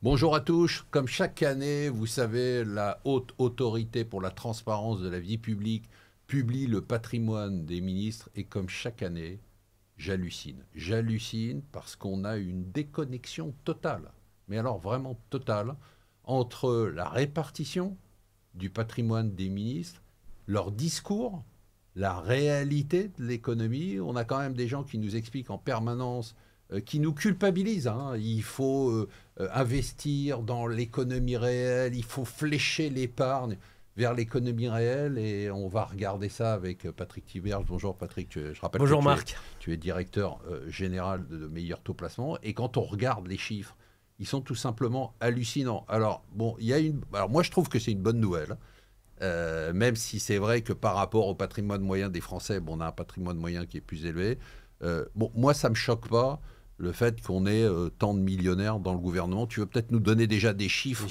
Bonjour à tous. Comme chaque année, vous savez, la Haute Autorité pour la transparence de la vie publique publie le patrimoine des ministres et comme chaque année, j'hallucine. J'hallucine parce qu'on a une déconnexion totale, mais alors vraiment totale, entre la répartition du patrimoine des ministres, leur discours, la réalité de l'économie. On a quand même des gens qui nous expliquent en permanence, qui nous culpabilisent. Il faut investir dans l'économie réelle, il faut flécher l'épargne vers l'économie réelle et on va regarder ça avec Patrick Thieberge. Bonjour Patrick, je rappelle Bonjour que Marc. Tu es directeur général de Meilleur Taux Placement et quand on regarde les chiffres, ils sont tout simplement hallucinants. Alors, bon, alors moi je trouve que c'est une bonne nouvelle. Même si c'est vrai que par rapport au patrimoine moyen des Français, bon, on a un patrimoine moyen qui est plus élevé. Bon, moi, ça ne me choque pas le fait qu'on ait tant de millionnaires dans le gouvernement. Tu veux peut-être nous donner déjà des chiffres,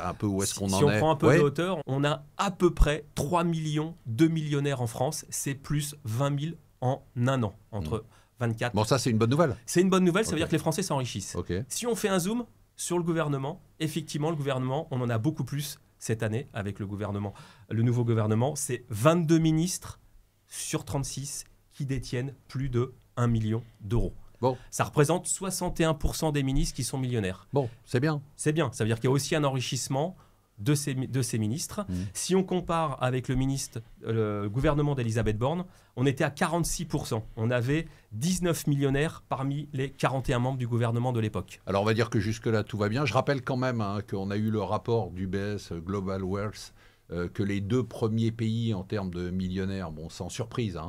un peu où est-ce qu'on en est. Si on prend un peu de hauteur, on a à peu près 3 millions de millionnaires en France. C'est plus 20 000 en un an, entre 24. Bon, ça, c'est une bonne nouvelle. C'est une bonne nouvelle, ça veut dire que les Français s'enrichissent. Okay. Si on fait un zoom sur le gouvernement, effectivement, le gouvernement, on en a beaucoup plus cette année avec le nouveau gouvernement. C'est 22 ministres sur 36 qui détiennent plus de 1 million d'euros. Bon. Ça représente 61% des ministres qui sont millionnaires. Bon, c'est bien. C'est bien. Ça veut dire qu'il y a aussi un enrichissement de ces ministres. Si on compare avec le gouvernement d'Elisabeth Borne, on était à 46%. On avait 19 millionnaires parmi les 41 membres du gouvernement de l'époque. Alors on va dire que jusque-là tout va bien. Je rappelle quand même qu'on a eu le rapport d'UBS Global Wealth, que les deux premiers pays en termes de millionnaires, bon sans surprise,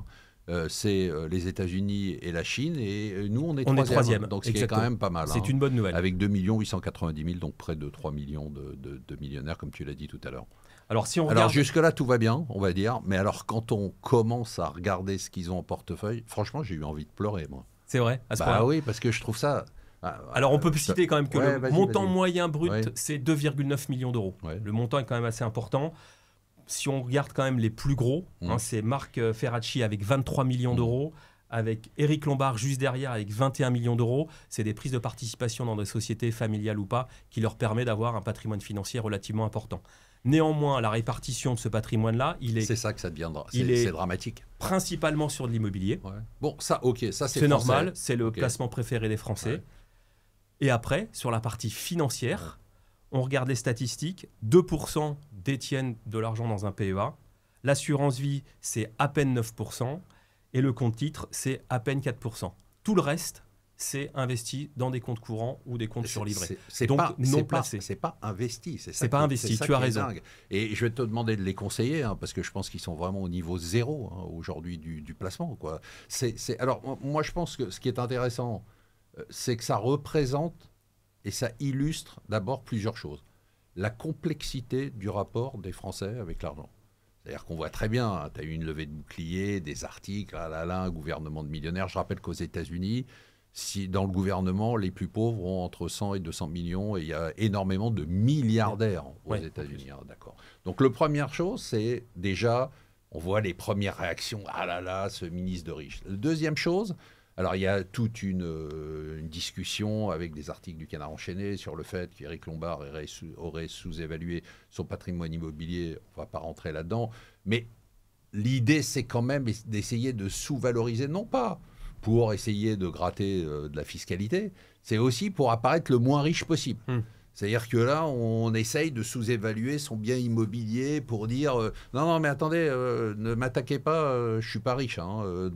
c'est les États-Unis et la Chine, et nous on est troisième, donc ce qui est quand même pas mal. C'est une bonne nouvelle. Avec 2 890 000, donc près de 3 millions de millionnaires, comme tu l'as dit tout à l'heure. Alors, si on regarde... jusque-là tout va bien, on va dire, mais alors quand on commence à regarder ce qu'ils ont en portefeuille, franchement j'ai eu envie de pleurer, moi. C'est vrai, à ce point-là. Oui, parce que je trouve ça... Alors on peut citer quand même que le montant moyen brut, c'est 2,9 millions d'euros. Ouais. Le montant est quand même assez important. Si on regarde quand même les plus gros, c'est Marc Ferracci avec 23 millions d'euros, avec Éric Lombard juste derrière avec 21 millions d'euros. C'est des prises de participation dans des sociétés familiales ou pas qui leur permet d'avoir un patrimoine financier relativement important. Néanmoins, la répartition de ce patrimoine-là, c'est ça que ça deviendra. C'est dramatique. Principalement sur de l'immobilier. Ouais. Bon, ça, ok, ça c'est normal, c'est le placement préféré des Français. Ouais. Et après, sur la partie financière, on regarde les statistiques, 2% détiennent de l'argent dans un PEA, l'assurance vie, c'est à peine 9%, et le compte titre, c'est à peine 4%. Tout le reste, c'est investi dans des comptes courants ou des comptes surlivrés. Donc non placés. C'est pas investi. C'est pas investi, tu as raison. Dingue. Et je vais te demander de les conseiller, parce que je pense qu'ils sont vraiment au niveau zéro aujourd'hui du placement, quoi. Alors, moi, je pense que ce qui est intéressant, c'est que ça représente et ça illustre d'abord plusieurs choses. La complexité du rapport des Français avec l'argent. C'est-à-dire qu'on voit très bien, tu as eu une levée de bouclier, des articles, un gouvernement de millionnaires. Je rappelle qu'aux États-Unis, dans le gouvernement, les plus pauvres ont entre 100 et 200 millions et il y a énormément de milliardaires aux États-Unis. D'accord. Donc, la première chose, c'est déjà, on voit les premières réactions. Ah là là, ce ministre de riche. La deuxième chose, alors il y a toute une discussion avec des articles du Canard enchaîné sur le fait qu'Éric Lombard aurait sous-évalué son patrimoine immobilier. On ne va pas rentrer là-dedans. Mais l'idée, c'est quand même d'essayer de sous-valoriser, non pas pour essayer de gratter de la fiscalité, c'est aussi pour apparaître le moins riche possible. C'est-à-dire que là, on essaye de sous-évaluer son bien immobilier pour dire non, mais attendez, ne m'attaquez pas, je ne suis pas riche.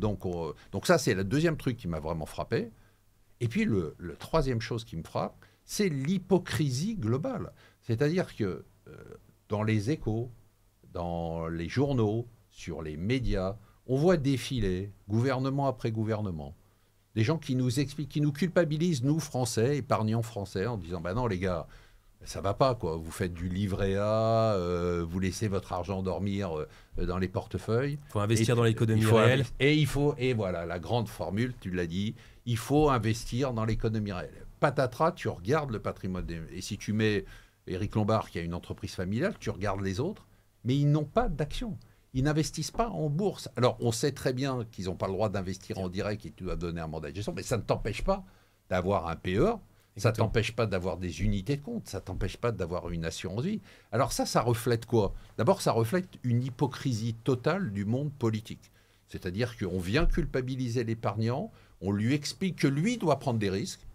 Donc ça, c'est le deuxième truc qui m'a vraiment frappé. Et puis, le troisième chose qui me frappe, c'est l'hypocrisie globale. C'est-à-dire que dans les échos, dans les journaux, sur les médias, on voit défiler, gouvernement après gouvernement, des gens qui nous expliquent, qui nous culpabilisent, nous, Français, épargnants français, en disant « Ben non, les gars, ça va pas, quoi. Vous faites du livret A, vous laissez votre argent dormir dans les portefeuilles. Il faut investir dans l'économie réelle. Et voilà, la grande formule, tu l'as dit, il faut investir dans l'économie réelle. Patatras, tu regardes le patrimoine. Et si tu mets Éric Lombard, qui a une entreprise familiale, tu regardes les autres, mais ils n'ont pas d'action. Ils n'investissent pas en bourse. Alors, on sait très bien qu'ils n'ont pas le droit d'investir en direct et tu dois donner un mandat de gestion, mais ça ne t'empêche pas d'avoir un PEA, Ça ne t'empêche pas d'avoir des unités de compte, ça ne t'empêche pas d'avoir une assurance vie. Alors ça reflète quoi? D'abord, ça reflète une hypocrisie totale du monde politique. C'est-à-dire qu'on vient culpabiliser l'épargnant, on lui explique que lui doit prendre des risques,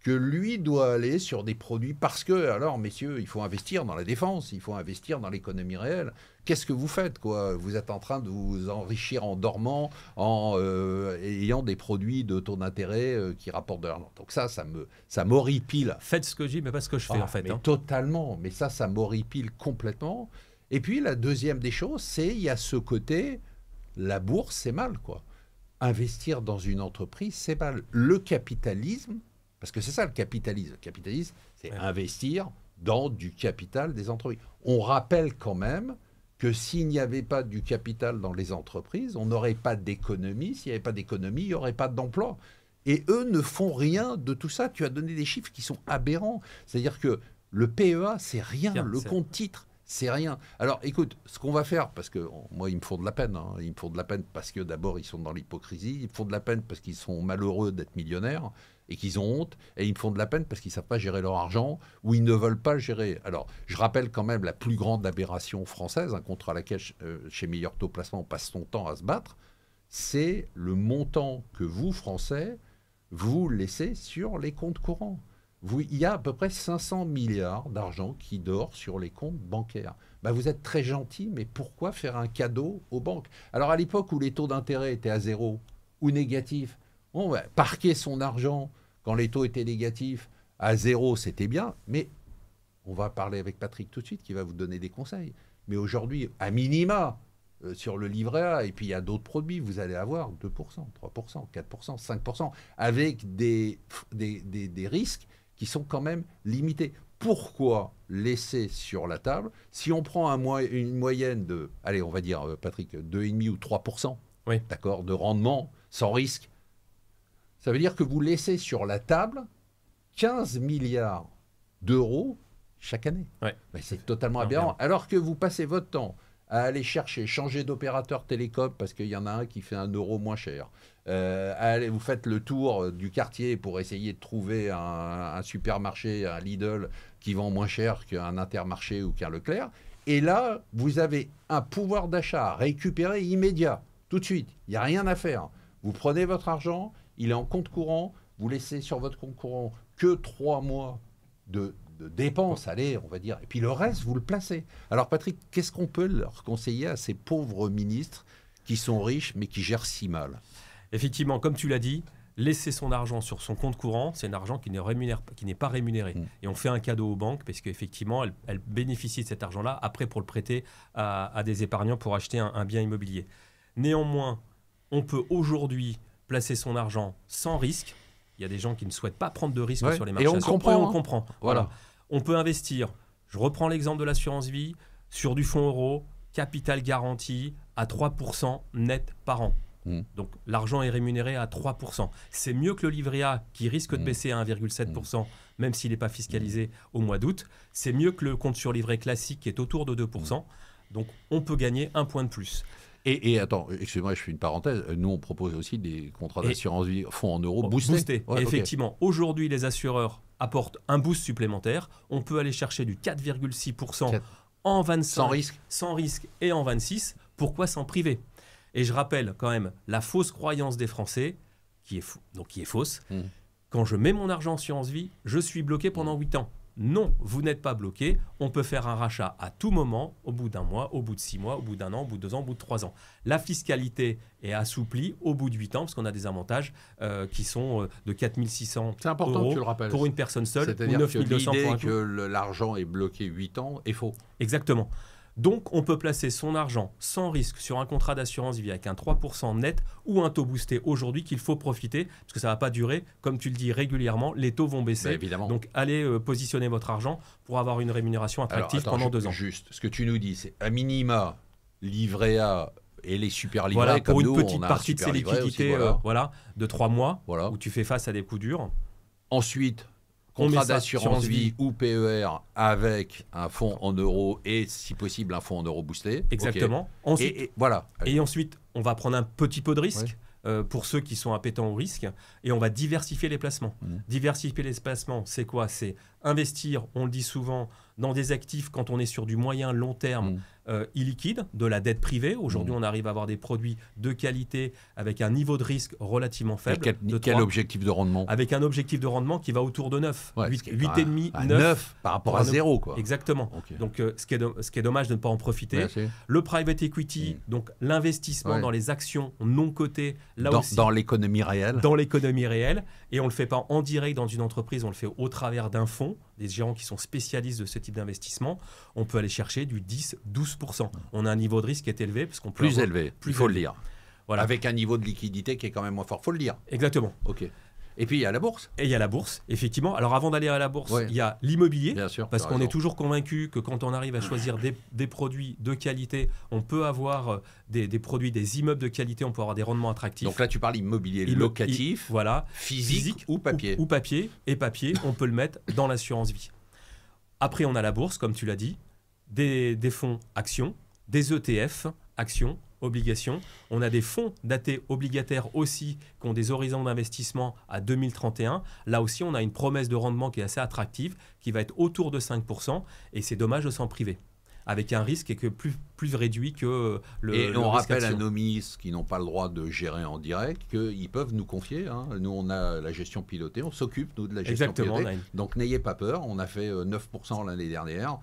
que lui doit aller sur des produits parce que, alors messieurs, il faut investir dans la défense, il faut investir dans l'économie réelle. Qu'est-ce que vous faites, quoi? Vous êtes en train de vous enrichir en dormant, en ayant des produits de taux d'intérêt qui rapportent de l'argent. Donc ça m'horripile. Faites ce que je dis, mais pas ce que je fais, en fait. Mais totalement, mais ça m'horripile complètement. Et puis la deuxième des choses, c'est il y a ce côté, la bourse, c'est mal, quoi. Investir dans une entreprise, c'est mal. Le capitalisme, parce que c'est ça le capitalisme. Le capitalisme, c'est investir dans du capital des entreprises. On rappelle quand même que s'il n'y avait pas du capital dans les entreprises, on n'aurait pas d'économie. S'il n'y avait pas d'économie, il n'y aurait pas d'emploi. Et eux ne font rien de tout ça. Tu as donné des chiffres qui sont aberrants. C'est-à-dire que le PEA, c'est rien. Le compte titre, c'est rien. Alors, écoute, ce qu'on va faire, parce que moi, ils me font de la peine. Hein, ils me font de la peine parce que d'abord, ils sont dans l'hypocrisie. Ils me font de la peine parce qu'ils sont malheureux d'être millionnaires et qu'ils ont honte. Et ils me font de la peine parce qu'ils ne savent pas gérer leur argent ou ils ne veulent pas le gérer. Alors, je rappelle quand même la plus grande aberration française, contre laquelle, chez Meilleur Taux Placement, on passe son temps à se battre, c'est le montant que vous, Français, vous laissez sur les comptes courants. Il y a à peu près 500 milliards d'argent qui dort sur les comptes bancaires. Ben, vous êtes très gentil, mais pourquoi faire un cadeau aux banques? Alors, à l'époque où les taux d'intérêt étaient à zéro ou négatifs, on va parquer son argent quand les taux étaient négatifs à zéro, c'était bien, mais on va parler avec Patrick tout de suite qui va vous donner des conseils. Mais aujourd'hui, à minima, sur le livret A, et puis il y a d'autres produits, vous allez avoir 2%, 3%, 4%, 5%, avec des risques qui sont quand même limités. Pourquoi laisser sur la table, si on prend une moyenne de, allez, on va dire, Patrick, 2,5 ou 3%, oui, d'accord, de rendement, sans risque, ça veut dire que vous laissez sur la table 15 milliards d'euros chaque année. Ouais. Ben, c'est totalement aberrant. Alors que vous passez votre temps à aller changer d'opérateur télécom parce qu'il y en a un qui fait 1 euro moins cher. Vous faites le tour du quartier pour essayer de trouver un supermarché, un Lidl qui vend moins cher qu'un Intermarché ou qu'un Leclerc. Et là, vous avez un pouvoir d'achat à récupérer immédiat, tout de suite. Il n'y a rien à faire. Vous prenez votre argent, il est en compte courant, vous laissez sur votre compte courant que 3 mois de dépenses, allez, on va dire, et puis le reste, vous le placez. Alors Patrick, qu'est-ce qu'on peut leur conseiller à ces pauvres ministres qui sont riches mais qui gèrent si mal? Effectivement, comme tu l'as dit, laisser son argent sur son compte courant, c'est un argent qui n'est pas rémunéré. Et on fait un cadeau aux banques parce qu'effectivement, elles bénéficient de cet argent-là après pour le prêter à des épargnants pour acheter un bien immobilier. Néanmoins, on peut aujourd'hui placer son argent sans risque. Il y a des gens qui ne souhaitent pas prendre de risques sur les marchés. Et on comprend. On comprend. Voilà. On peut investir. Je reprends l'exemple de l'assurance vie sur du fonds euro, capital garanti à 3% net par an. Donc l'argent est rémunéré à 3%. C'est mieux que le livret A qui risque de baisser à 1,7%, même s'il n'est pas fiscalisé au mois d'août. C'est mieux que le compte sur livret classique qui est autour de 2%. Donc on peut gagner 1 point de plus. Et attends, excuse-moi, je fais une parenthèse. Nous, on propose aussi des contrats d'assurance vie fonds en euros boostés. Ouais, effectivement, aujourd'hui, les assureurs apportent un boost supplémentaire. On peut aller chercher du 4,6% en 25, sans risque et en 26. Pourquoi s'en priver? Et je rappelle quand même la fausse croyance des Français, qui est fausse. Quand je mets mon argent en assurance vie, je suis bloqué pendant 8 ans. Non, vous n'êtes pas bloqué. On peut faire un rachat à tout moment, au bout d'1 mois, au bout de 6 mois, au bout d'1 an, au bout de 2 ans, au bout de 3 ans. La fiscalité est assouplie au bout de 8 ans, parce qu'on a des avantages qui sont de 4 600 C'est important euros que tu le rappelles. Pour une personne seule, c'est-à-dire ou 9 200 que pour un l'idée que l'argent est bloqué 8 ans est faux. Exactement. Donc, on peut placer son argent sans risque sur un contrat d'assurance vie avec un 3% net ou un taux boosté aujourd'hui qu'il faut profiter parce que ça ne va pas durer. Comme tu le dis régulièrement, les taux vont baisser. Évidemment. Donc, allez positionner votre argent pour avoir une rémunération attractive pendant 2 ans. Juste, ce que tu nous dis, c'est à minima, livret A et les super livrets. Voilà, pour comme une nous, petite on a partie de ces liquidités de 3 mois où tu fais face à des coups durs. Ensuite, contrat d'assurance vie ou PER avec un fonds en euros et, si possible, un fonds en euros boosté. Exactement. Okay. Ensuite, et ensuite, on va prendre un petit peu de risque. pour ceux qui sont appétents au risque, et on va diversifier les placements. Diversifier les placements, c'est quoi? C'est investir, on le dit souvent, dans des actifs quand on est sur du moyen long terme illiquide, de la dette privée. Aujourd'hui, on arrive à avoir des produits de qualité avec un niveau de risque relativement faible. Quel objectif de rendement? Avec un objectif de rendement qui va autour de 9. 8,5, 9 par rapport à 0, quoi. Exactement. Okay. Donc, ce qui est dommage de ne pas en profiter. Merci. Le private equity, donc l'investissement dans les actions non cotées, là aussi. Dans l'économie réelle. Dans l'économie réelle. Et on ne le fait pas en direct dans une entreprise, on le fait au travers d'un fonds, des gérants qui sont spécialistes de ce type d'investissement. On peut aller chercher du 10-12%. On a un niveau de risque qui est élevé. Parce qu'on peut plus élevé, il faut le dire. Voilà. Avec un niveau de liquidité qui est quand même moins fort, il faut le dire. Exactement. Ok. Et puis il y a la bourse. Et il y a la bourse, effectivement. Alors avant d'aller à la bourse, il y a l'immobilier. Bien sûr. Parce qu'on est toujours convaincu que quand on arrive à choisir des produits de qualité, on peut avoir des produits, des immeubles de qualité, on peut avoir des rendements attractifs. Donc là, tu parles immobilier locatif, voilà, physique ou papier. Ou papier. Et papier, on peut le mettre dans l'assurance vie. Après, on a la bourse, comme tu l'as dit, des fonds actions, des ETF, actions, obligations. On a des fonds datés obligataires aussi qui ont des horizons d'investissement à 2031. Là aussi, on a une promesse de rendement qui est assez attractive, qui va être autour de 5%, et c'est dommage de s'en priver, avec un risque qui est plus réduit que le Et le on risque rappelle action. à nos ministres qui n'ont pas le droit de gérer en direct qu'ils peuvent nous confier. Nous, on a la gestion pilotée, on s'occupe, nous, de la gestion Exactement, pilotée. Donc, n'ayez pas peur. On a fait 9% l'année dernière.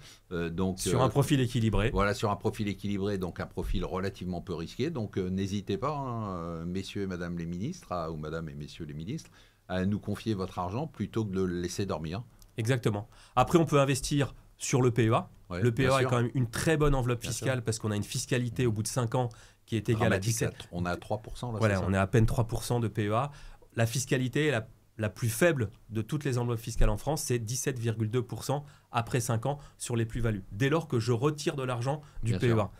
Sur un profil équilibré. Voilà, sur un profil équilibré, donc un profil relativement peu risqué. Donc, n'hésitez pas, messieurs et madame les ministres, ou madame et messieurs les ministres, à nous confier votre argent plutôt que de le laisser dormir. Exactement. Après, on peut investir sur le PEA. Ouais, le bien PEA est sûr. quand même une très bonne enveloppe Bien fiscale parce qu'on a une fiscalité au bout de 5 ans qui est égale à Dramatique, 17. on a 3% là. Voilà, c'est ça on est à peine 3% de PEA. La fiscalité est la plus faible de toutes les enveloppes fiscales en France, c'est 17,2% après 5 ans sur les plus-values. Dès lors que je retire de l'argent du Bien PEA. sûr.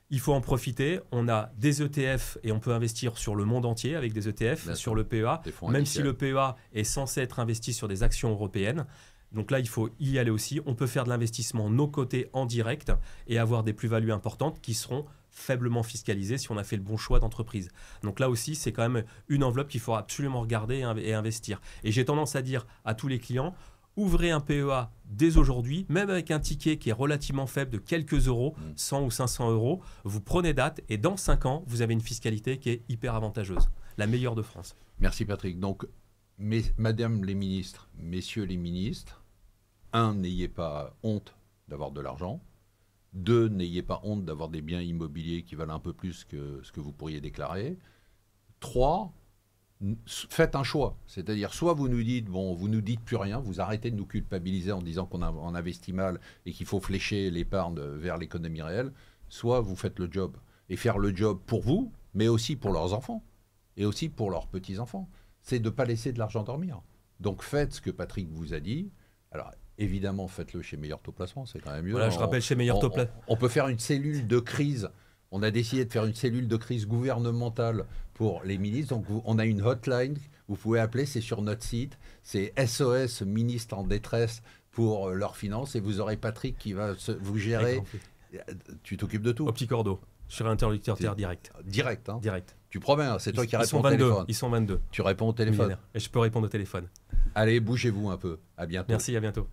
Il faut en profiter. On a des ETF et on peut investir sur le monde entier avec des ETF, Bien sur sûr. le PEA, Des fonds même si indiciels. le PEA est censé être investi sur des actions européennes. Donc là, il faut y aller aussi. On peut faire de l'investissement no coté en direct et avoir des plus-values importantes qui seront faiblement fiscalisées si on a fait le bon choix d'entreprise. Donc là aussi, c'est quand même une enveloppe qu'il faut absolument regarder et investir. Et j'ai tendance à dire à tous les clients, ouvrez un PEA dès aujourd'hui, même avec un ticket qui est relativement faible de quelques euros, 100 ou 500 euros, vous prenez date et dans 5 ans, vous avez une fiscalité qui est hyper avantageuse, la meilleure de France. Merci Patrick. Donc, madame les ministres, messieurs les ministres, 1, n'ayez pas honte d'avoir de l'argent. 2, n'ayez pas honte d'avoir des biens immobiliers qui valent un peu plus que ce que vous pourriez déclarer. 3, faites un choix. C'est-à-dire, soit vous nous dites, bon, vous nous dites plus rien, vous arrêtez de nous culpabiliser en disant qu'on investit mal et qu'il faut flécher l'épargne vers l'économie réelle, soit vous faites le job. Et faire le job pour vous, mais aussi pour leurs enfants et aussi pour leurs petits-enfants. C'est de ne pas laisser de l'argent dormir. Donc faites ce que Patrick vous a dit. Alors évidemment, faites-le chez Meilleur Taux Placement, c'est quand même mieux. Voilà, je rappelle chez Meilleur Taux Placement. On peut faire une cellule de crise. On a décidé de faire une cellule de crise gouvernementale pour les ministres. Donc on a une hotline, vous pouvez appeler, c'est sur notre site. C'est SOS ministre en détresse pour leurs finances. Et vous aurez Patrick qui va vous gérer. Tu t'occupes de tout. Au petit cordeau. Sur l'interlocuteur terre direct. Direct, hein. Direct. Tu promets, hein, c'est toi qui réponds sont au 22, téléphone. Ils sont 22. Tu réponds au téléphone. Et je peux répondre au téléphone. Allez, bougez-vous un peu. À bientôt. Merci, à bientôt.